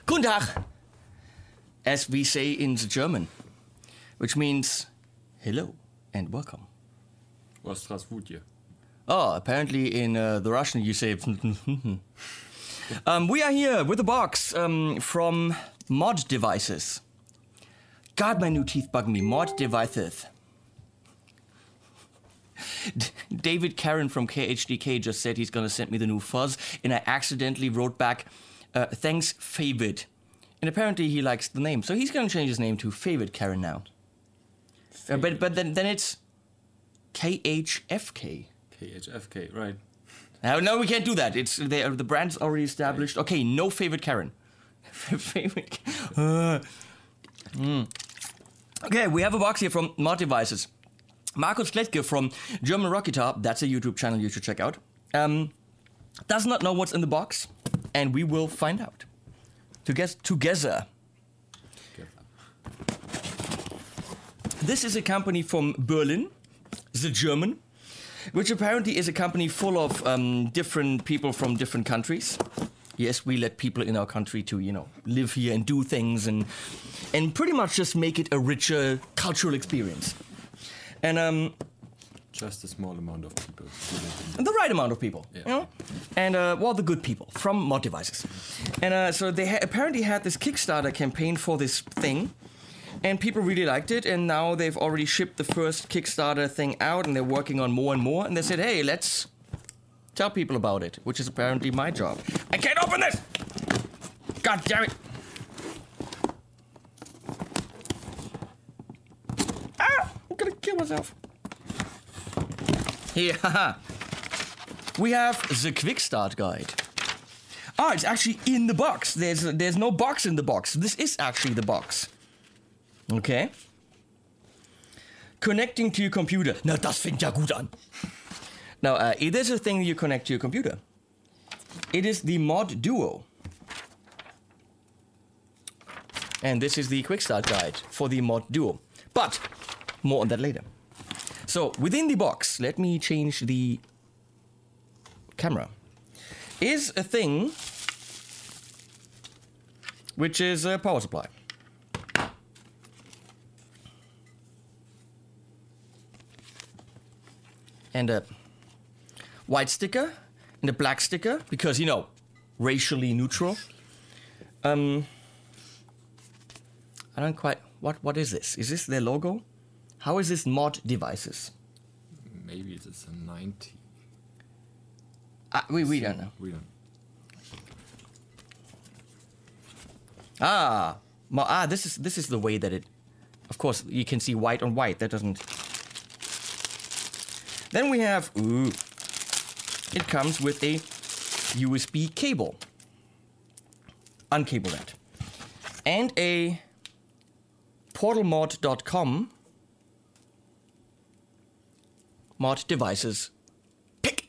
Guten Tag, as we say in the German, which means hello and welcome. Здравствуйте. Oh, apparently in the Russian you say we are here with a box from Mod Devices. God, my new teeth bug me. Mod Devices. David Karen from KHDK just said he's going to send me the new fuzz, and I accidentally wrote back, thanks, Favid. And apparently he likes the name, so he's going to change his name to Favid Karen now. But then it's KHFK. KHFK, right. No, we can't do that. It's the brand's already established. Okay, no Favid Karen. Favid. Okay, we have a box here from Mod Devices. Markus Klettke from German Rock Guitar, that's a YouTube channel you should check out, does not know what's in the box, and we will find out. Together. This is a company from Berlin, the German, which apparently is a company full of different people from different countries. Yes, we let people in our country to, live here and do things and pretty much just make it a richer cultural experience. And just a small amount of people. The right amount of people, yeah. And the good people from Mod Devices. And so they apparently had this Kickstarter campaign for this thing, and people really liked it. And now they've already shipped the first Kickstarter thing out, and they're working on more and more. And they said, hey, let's tell people about it, which is apparently my job. I can't open this! God damn it! Ah! I'm gonna kill myself. Here, haha. We have the Quick Start Guide. Ah, it's actually in the box. There's no box in the box. This is actually the box. Okay. Connecting to your computer. Na, das fängt ja gut an. Now, it is a thing you connect to your computer. It is the Mod Duo. And this is the Quick Start Guide for the Mod Duo. But, more on that later. So, within the box, let me change the camera, is a thing which is a power supply. And a white sticker and a black sticker, because, racially neutral. I don't quite... What is this? Is this their logo? How is this Mod Devices? Maybe it's a 90. We don't know. We don't. This is the way that it... Of course, you can see white on white. That doesn't... Then we have... Ooh. It comes with a USB cable. Uncable that. And a portalmod.com Mod Devices pick.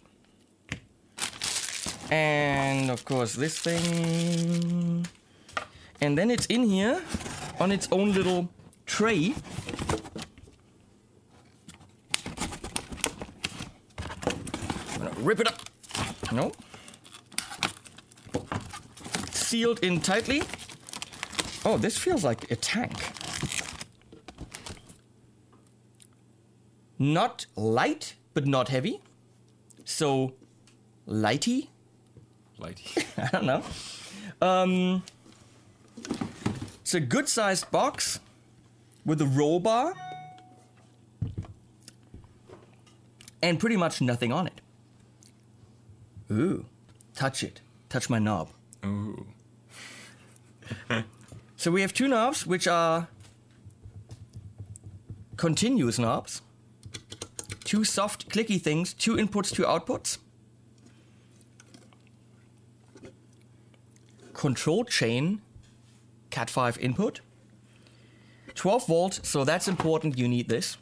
And of course this thing. And then it's in here on its own little tray. I'm gonna rip it up. No. Sealed in tightly. Oh, this feels like a tank. Not light, but not heavy. So, lighty? Lighty. I don't know. It's a good-sized box with a roll bar and pretty much nothing on it. Ooh, touch it. Touch my knob. Ooh. So we have two knobs, which are continuous knobs. Two soft, clicky things, two inputs, two outputs. Control chain, Cat5 input. 12 volt, so that's important, you need this.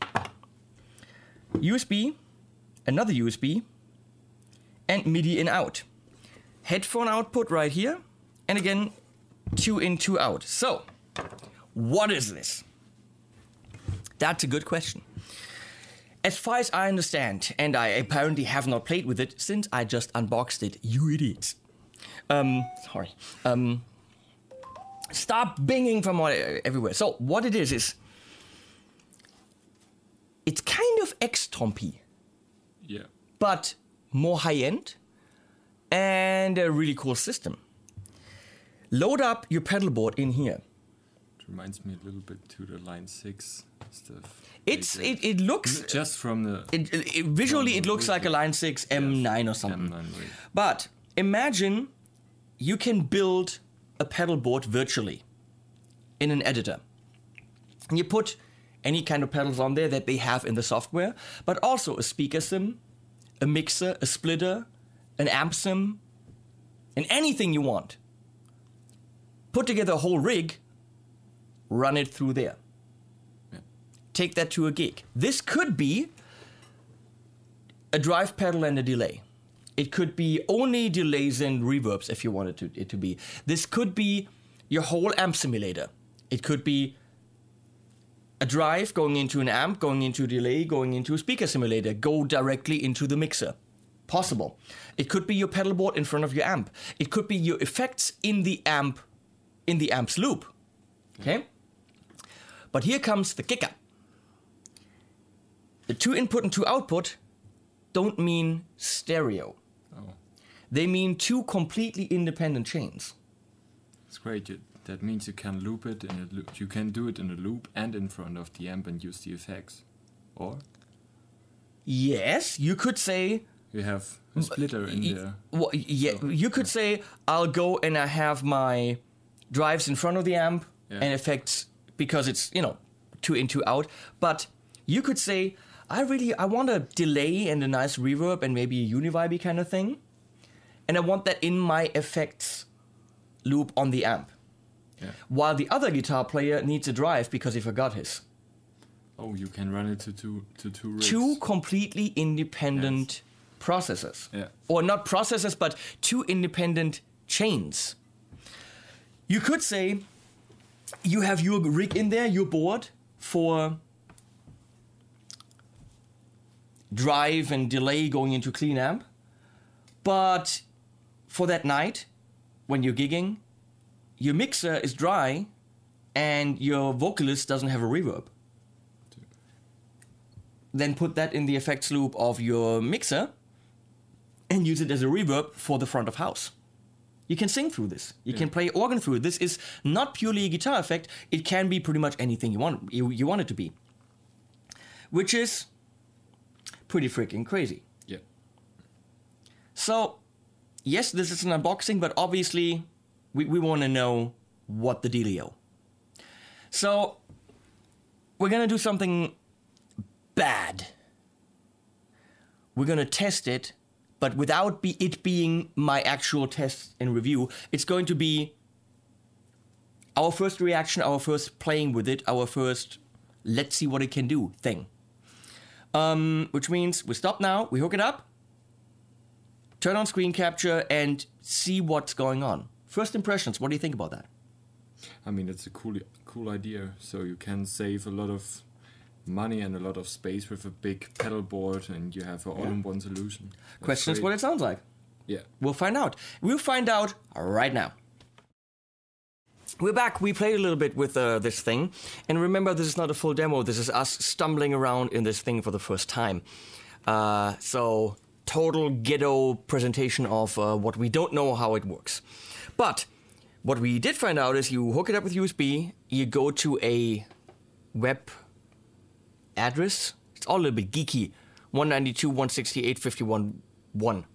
USB, another USB, and MIDI in out. Headphone output right here, and again, 2 in, 2 out. So, what is this? That's a good question. As far as I understand, and I apparently have not played with it since I just unboxed it, you idiots. Sorry. stop binging from everywhere. So what it is it's kind of X-Tompy, Yeah. but more high-end and a really cool system. Load up your pedal board in here. It reminds me a little bit to the Line 6 stuff. It looks just from the visually it looks like a Line 6 M9 or something. M9, right. But imagine you can build a pedal board virtually in an editor. And you put any kind of pedals on there that they have in the software, but also a speaker sim, a mixer, a splitter, an amp sim, and anything you want. Put together a whole rig, run it through there. Yeah. Take that to a gig. This could be a drive pedal and a delay. It could be only delays and reverbs if you wanted it to be. This could be your whole amp simulator. It could be a drive going into an amp, going into a delay, going into a speaker simulator, go directly into the mixer. Possible. It could be your pedal board in front of your amp. It could be your effects in the amp's loop. Okay? But here comes the kicker. The 2 input and 2 output don't mean stereo. Oh, They mean 2 completely independent chains. it's great. That means you can loop it in a loop. You can do it in a loop and in front of the amp and use the effects. Or Yes, you could say... you have a splitter in there. Well, yeah, So, you could say, I'll go and I have my drives in front of the amp and effects because it's, 2 in, 2 out. But you could say, I want a delay and a nice reverb and maybe a univibey kind of thing. And I want that in my effects loop on the amp. Yeah. While the other guitar player needs a drive because he forgot his. Oh, you can run it to two rigs. 2 completely independent processors. Yeah. Or not processors, but 2 independent chains. You could say you have your rig in there, your board, for drive and delay going into clean amp. But for that night, when you're gigging, your mixer is dry and your vocalist doesn't have a reverb. Then put that in the effects loop of your mixer and use it as a reverb for the front of house. You can sing through this. You can play organ through it. This is not purely a guitar effect. It can be pretty much anything you want it to be. Which is pretty freaking crazy. Yeah. So, yes, this is an unboxing, but obviously we want to know what the dealio. So, we're going to do something bad. We're going to test it, but without it being my actual test and review. It's going to be our first reaction, our first playing with it, our first let's see what it can do thing. Which means we stop now, we hook it up, turn on screen capture, and see what's going on. First impressions, what do you think about that? I mean, it's a cool idea. So you can save a lot of money and a lot of space with a big pedal board, and you have an all-in-one solution. That's Question is great. what it sounds like. Yeah. We'll find out. We'll find out right now. We're back. We played a little bit with this thing. And remember, this is not a full demo. This is us stumbling around in this thing for the first time. So, total ghetto presentation of what we don't know how it works. But what we did find out is you hook it up with USB, you go to a web address. It's all a little bit geeky. 192.168.51.1.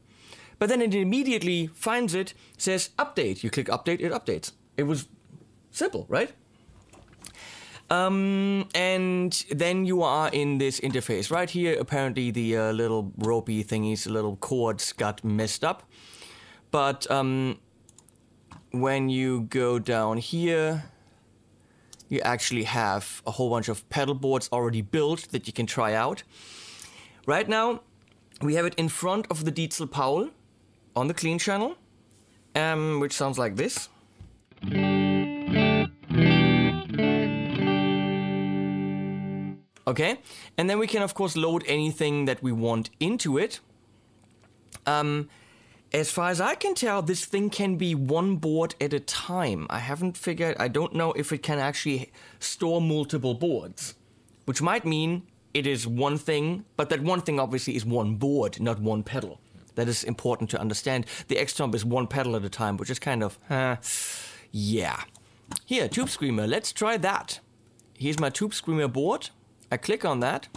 But then it immediately finds it, says update. You click update, it updates. It was simple, right? And then you are in this interface. Right here, apparently the little ropey thingies, the little cords got messed up. But when you go down here, you actually have a whole bunch of pedal boards already built that you can try out. Right now, we have it in front of the Dietzel Paul on the clean channel, which sounds like this. Okay, and then we can of course load anything that we want into it. as far as I can tell, this thing can be one board at a time. I haven't figured, I don't know if it can actually store multiple boards, which might mean it is one thing, but that one thing obviously is one board, not one pedal. That is important to understand. The X-Tomp is one pedal at a time, which is kind of, yeah. Here, Tube Screamer, let's try that. Here's my Tube Screamer board. I click on that.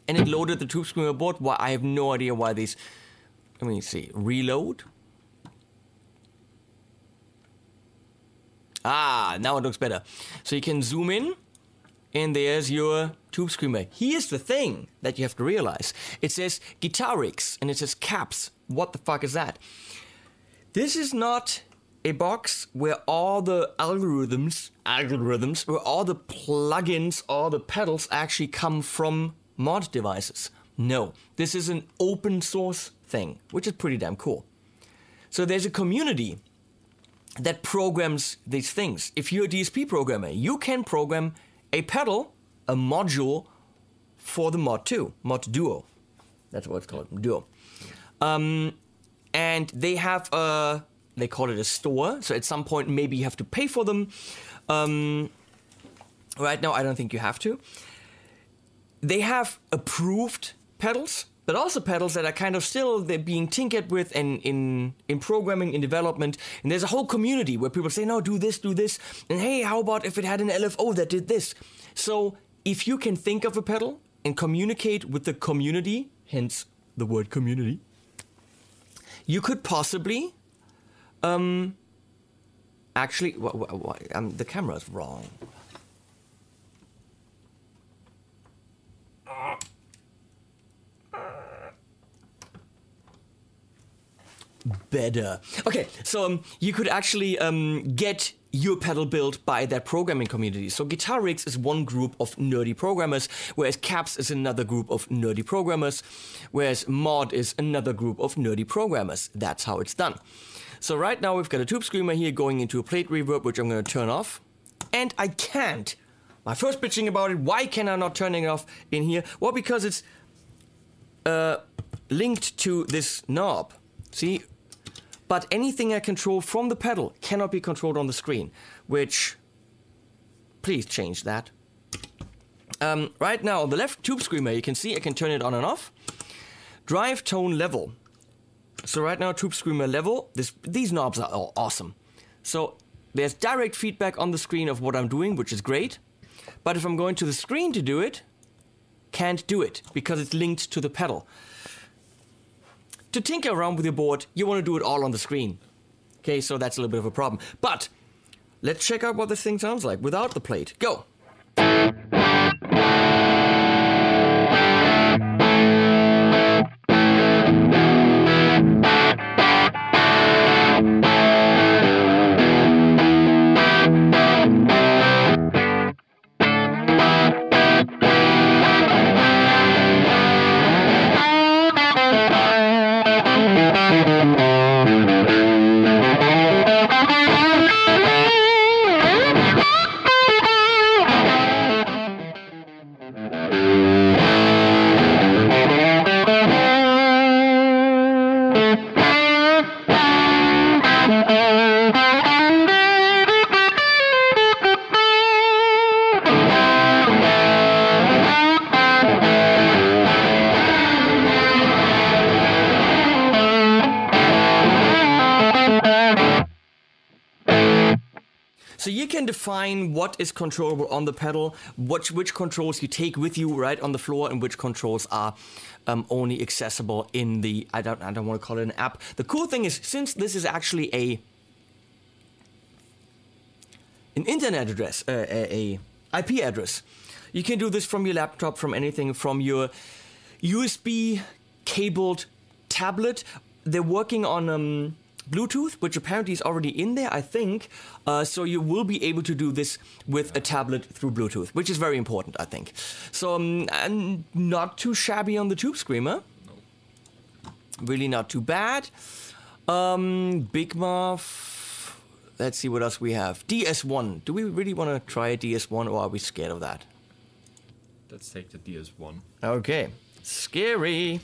And it loaded the Tube Screamer board. Why? I have no idea why these... Let me see. Reload. Ah, now it looks better. So you can zoom in. And there's your Tube Screamer. Here's the thing that you have to realize. It says guitar rigs and it says caps. What the fuck is that? This is not a box where all the algorithms, where all the plugins, all the pedals actually come from mod devices. No, this is an open source thing, which is pretty damn cool. So there's a community that programs these things. If you're a DSP programmer, you can program a pedal, a module for the Mod 2, Mod Duo. That's what it's called, Duo. And they have a, they call it a store, so at some point maybe you have to pay for them. Right now I don't think you have to. They have approved pedals, but also pedals that are kind of still they're being tinkered with and in programming, in development. And there's a whole community where people say, no, do this, and hey, how about if it had an LFO that did this? So if you can think of a pedal and communicate with the community, hence the word community, you could possibly, actually, the camera's wrong. Better. Okay, so you could actually get your pedal built by that programming community. So Guitar Rigs is one group of nerdy programmers, whereas Caps is another group of nerdy programmers, whereas Mod is another group of nerdy programmers. That's how it's done. So right now we've got a Tube Screamer here going into a plate reverb, which I'm going to turn off. And I can't. My first bitching about it, why can I not turn it off in here? Well, because it's linked to this knob. See? But anything I control from the pedal cannot be controlled on the screen, which, please change that. Right now, on the left Tube Screamer, you can see I can turn it on and off. Drive tone level. So right now, Tube Screamer level, these knobs are all awesome. So there's direct feedback on the screen of what I'm doing, which is great. But if I'm going to the screen to do it, can't do it, because it's linked to the pedal. To tinker around with your board, you want to do it all on the screen. Okay, so that's a little bit of a problem. But let's check out what this thing sounds like without the plate. Go! So you can define what is controllable on the pedal, which controls you take with you right on the floor, and which controls are only accessible in the, I don't want to call it an app. The cool thing is, since this is actually an internet address, a IP address, you can do this from your laptop, from anything, from your USB cabled tablet. They're working on Bluetooth, which apparently is already in there, I think. So you will be able to do this with a tablet through Bluetooth, which is very important, I think. So and not too shabby on the Tube Screamer. No. Really not too bad. Big Muff. Let's see what else we have. DS1. Do we really want to try a DS1, or are we scared of that? Let's take the DS1. Okay. Scary.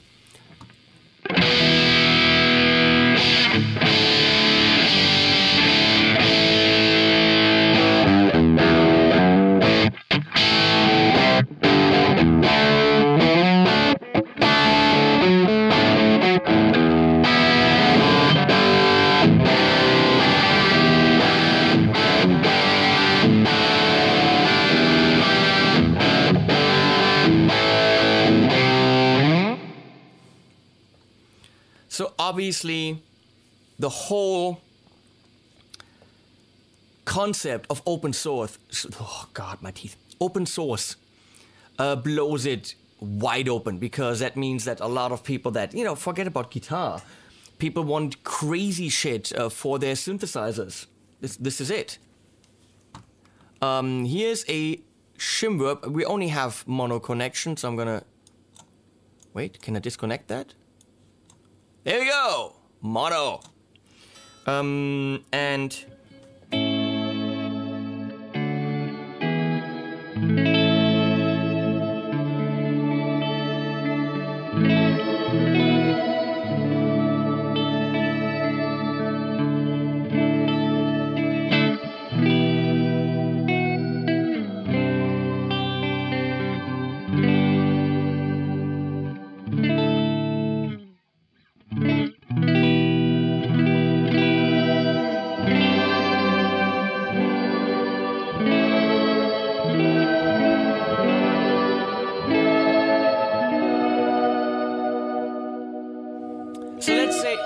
So obviously, the whole concept of open source, oh God, my teeth, open source blows it wide open, because that means that a lot of people that, you know, forget about guitar, people want crazy shit for their synthesizers. This is it. Here's a shimmer. We only have mono connection, so I'm gonna... Wait, can I disconnect that? There we go! Mono! And...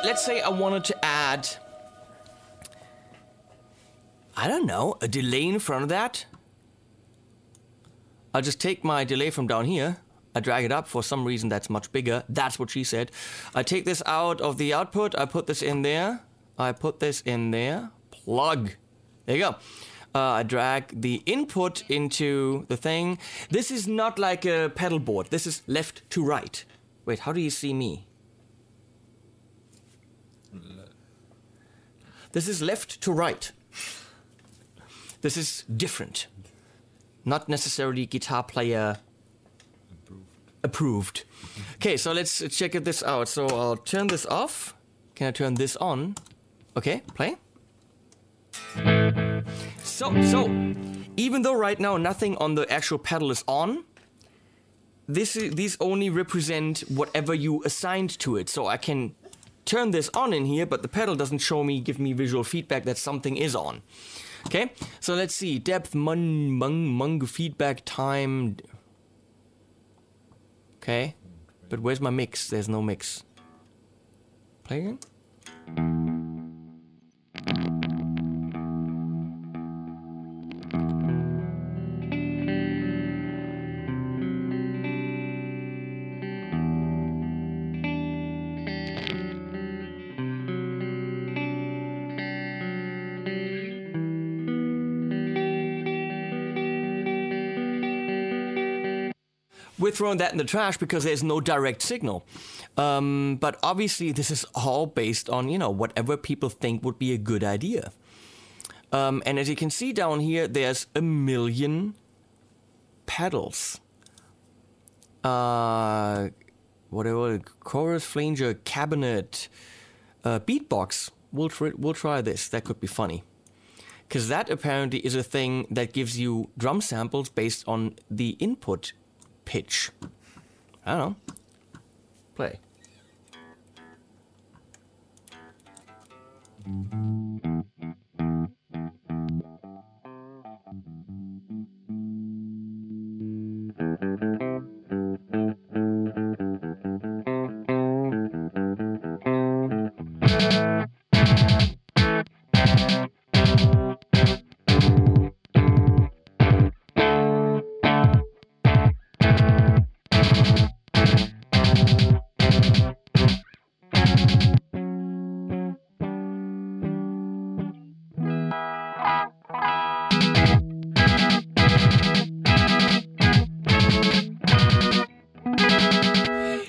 let's say I wanted to add, I don't know, a delay in front of that. I'll just take my delay from down here. I drag it up. For some reason that's much bigger. That's what she said. I take this out of the output. I put this in there. I put this in there. Plug. There you go. I drag the input into the thing. This is not like a pedal board. This is left to right. Wait, how do you see me? This is left to right. This is different. Not necessarily guitar player approved. Okay, so let's check this out. So I'll turn this off. Can I turn this on? Okay, play. So even though right now nothing on the actual pedal is on, these only represent whatever you assigned to it. So I can turn this on in here, but the pedal doesn't give me visual feedback that something is on. Okay, so let's see. Depth, mung, feedback, time. Okay, but where's my mix? There's no mix. Play again. We're throwing that in the trash because there's no direct signal. But obviously this is all based on, you know, whatever people think would be a good idea. And as you can see down here, there's a million pedals. Whatever, chorus, flanger, cabinet, beatbox. We'll try this. That could be funny. Because that apparently is a thing that gives you drum samples based on the input pitch. I don't know. Play.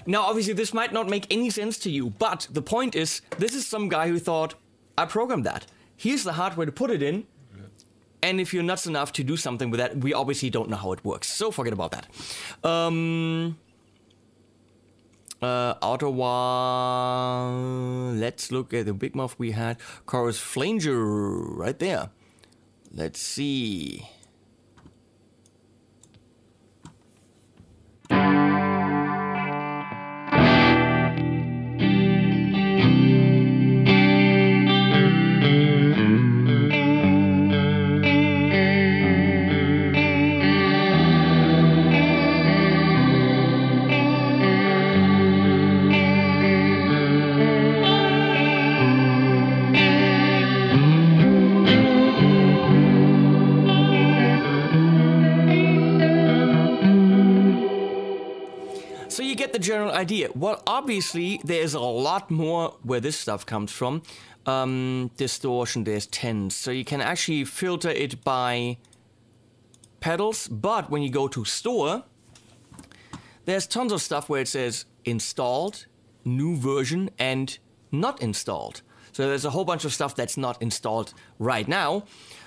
Now, obviously, this might not make any sense to you, but the point is, this is some guy who thought, I programmed that. Here's the hardware to put it in, and if you're nuts enough to do something with that, we obviously don't know how it works, so forget about that. Ottawa. Let's look at the big mouth we had. Chorus Flanger right there. Let's see. So you get the general idea. Well, obviously, there's a lot more where this stuff comes from. Distortion, there's tens. So you can actually filter it by pedals. But when you go to store, there's tons of stuff where it says installed, new version, and not installed. So there's a whole bunch of stuff that's not installed right now,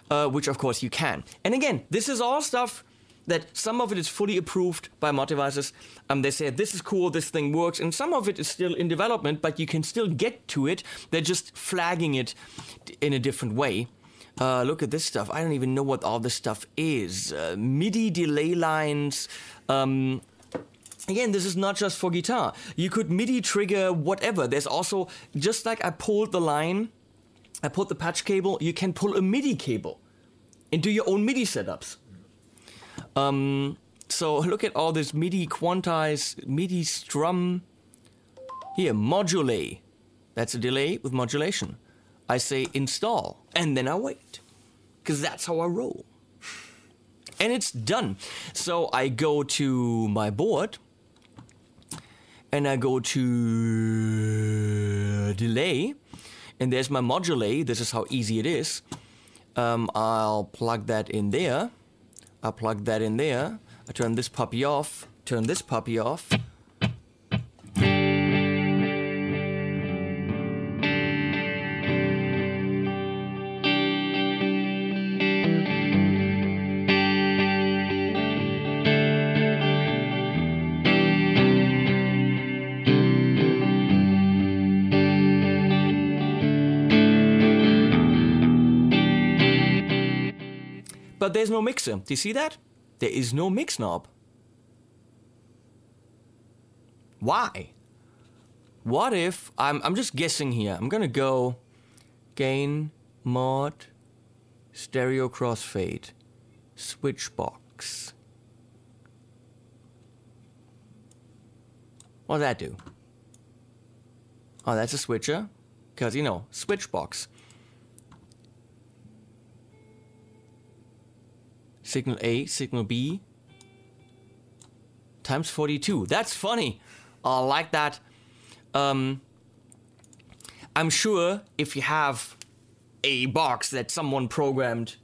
which of course you can. And again, this is all stuff that some of it is fully approved by mod devices. They say, this is cool, this thing works, and some of it is still in development, but you can still get to it. They're just flagging it in a different way. Look at this stuff. I don't even know what all this stuff is. MIDI delay lines. Again, this is not just for guitar. You could MIDI trigger whatever. There's also, just like I pulled the line, I pulled the patch cable, you can pull a MIDI cable and do your own MIDI setups. So look at all this MIDI quantize, MIDI strum. Here, modulate. That's a delay with modulation. I say install, and then I wait. Because that's how I roll. And it's done. So I go to my board, and I go to delay, and there's my modulate. This is how easy it is. I'll plug that in there. I'll plug that in there. I turn this puppy off, turn this puppy off. But there's no mixer. Do you see that? There is no mix knob. Why? What if, I'm just guessing here. I'm gonna go gain, mod, stereo crossfade, switch box. What does that do? Oh, that's a switcher. Because, you know, switch box. Signal A, signal B, times 42. That's funny. I like that. I'm sure if you have a box that someone programmed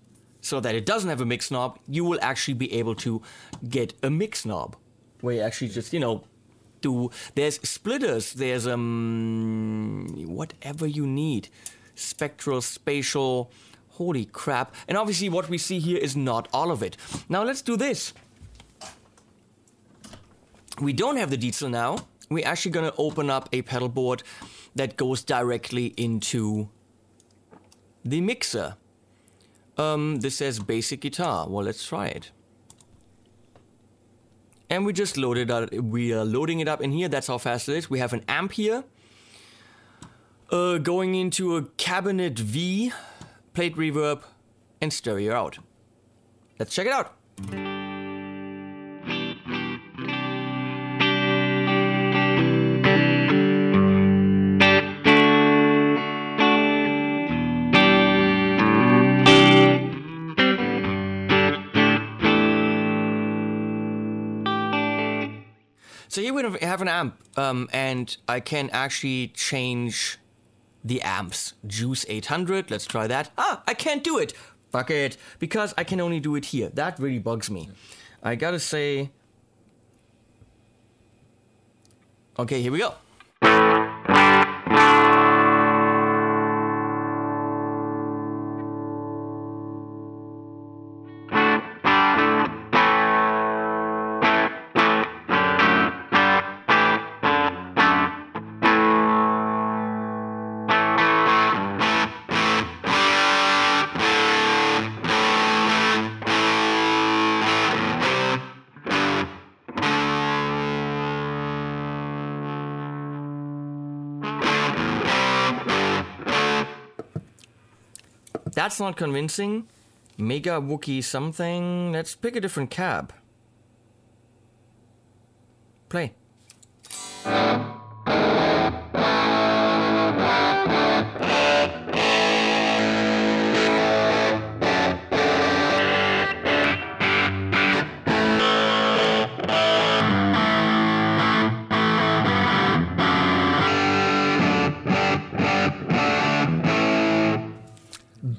so that it doesn't have a mix knob, you will actually be able to get a mix knob. Where you actually just, you know, there's splitters, there's whatever you need. Spectral, spatial. Holy crap. And obviously what we see here is not all of it. Now let's do this. We don't have the Diesel now. We're actually going to open up a pedal board that goes directly into the mixer. This says basic guitar. Well, let's try it. And we just loaded it. We are loading it up in here. That's how fast it is. We have an amp here. Going into a cabinet V. Plate reverb, and stereo out. Let's check it out. So here we have an amp, and I can actually change the amps. Juice 800, let's try that. Ah, I can't do it. Fuck it. Because I can only do it here. That really bugs me. I gotta say... Okay, here we go. That's not convincing. Mega Wookie something. Let's pick a different cab. Play.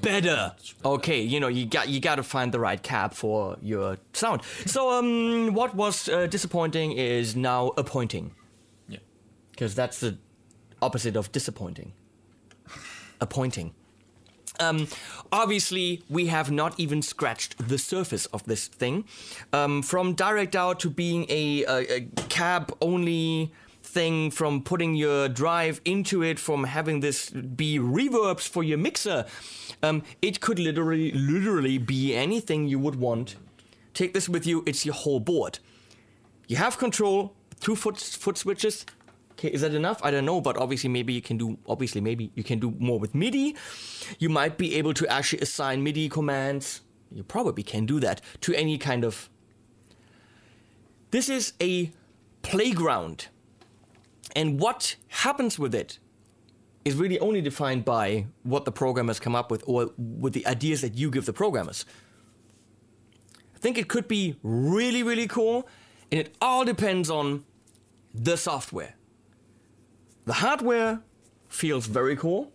Better. Okay, you know, you got to find the right cab for your sound. So what was disappointing is now appointing. Yeah. Because that's the opposite of disappointing. Appointing. Obviously, we have not even scratched the surface of this thing. From direct out to being a cab only thing, from putting your drive into it, from having this be reverbs for your mixer. It could literally be anything you would want. Take this with you, it's your whole board. You have control, 2 foot switches. Okay, is that enough? I don't know, but obviously maybe you can do more with MIDI. You might be able to actually assign MIDI commands. You probably can do that to any kind of... This is a playground. And what happens with it is really only defined by what the programmers come up with, or with the ideas that you give the programmers. I think it could be really, really cool, and it all depends on the software. The hardware feels very cool,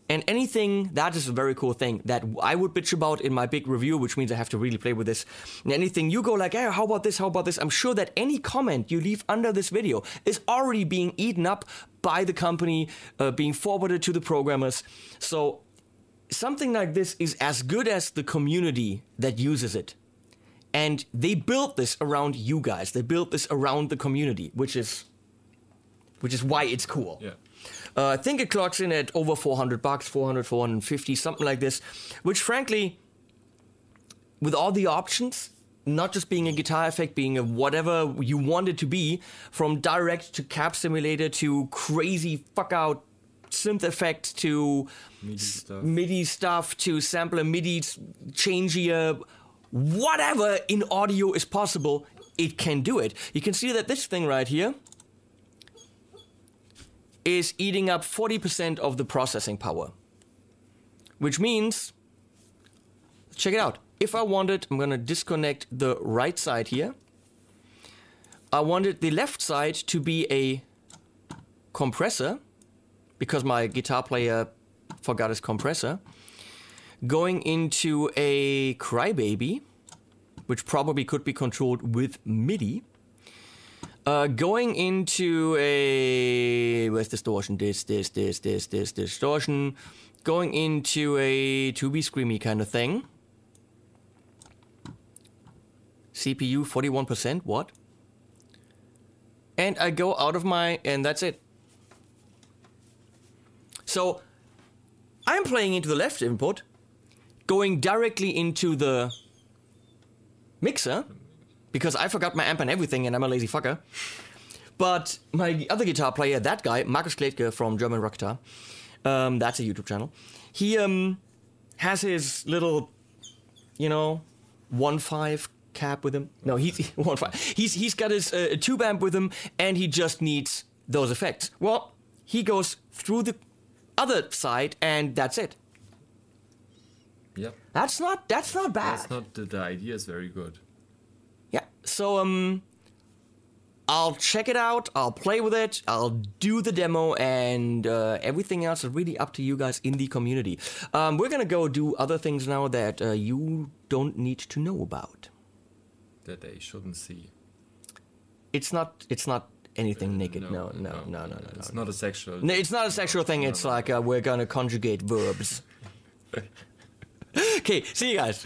and anything that is a very cool thing that I would bitch about in my big review, which means I have to really play with this. And anything you go like, hey, how about this, I'm sure that any comment you leave under this video is already being eaten up by the company, being forwarded to the programmers. So something like this is as good as the community that uses it. And they built this around you guys. They built this around the community, which is why it's cool. Yeah. I think it clocks in at over $400, 400, 450, something like this. Which, frankly, with all the options, not just being a guitar effect, being a whatever you want it to be, from direct to cab simulator to crazy fuck out synth effects to MIDI stuff to sampler MIDI changier, whatever in audio is possible, it can do it. You can see that this thing right here is eating up 40% of the processing power. Which means, check it out. If I wanted, I'm gonna disconnect the right side here. I wanted the left side to be a compressor, because my guitar player forgot his compressor. Going into a Crybaby, which probably could be controlled with MIDI. Going into a... Where's distortion? This distortion. Going into a to be screamy kind of thing. CPU 41%, what? And I go out of my... and that's it. So, I'm playing into the left input, going directly into the mixer, because I forgot my amp and everything and I'm a lazy fucker. But my other guitar player, that guy, Markus Kletke from German Rock Guitar, that's a YouTube channel, he has his little, 1.5 cab with him. No, he's 1.5. He's got his tube amp with him, and he just needs those effects. Well, he goes through the other side, and that's it. Yep. That's not bad. That's not the idea is very good. Yeah. So I'll check it out. I'll play with it. I'll do the demo, and everything else is really up to you guys in the community. We're gonna go do other things now that you don't need to know about. That they shouldn't see. It's not anything naked. No. It's not a sexual. No, it's not a sexual thing. It's like we're gonna conjugate verbs. Okay, see you guys.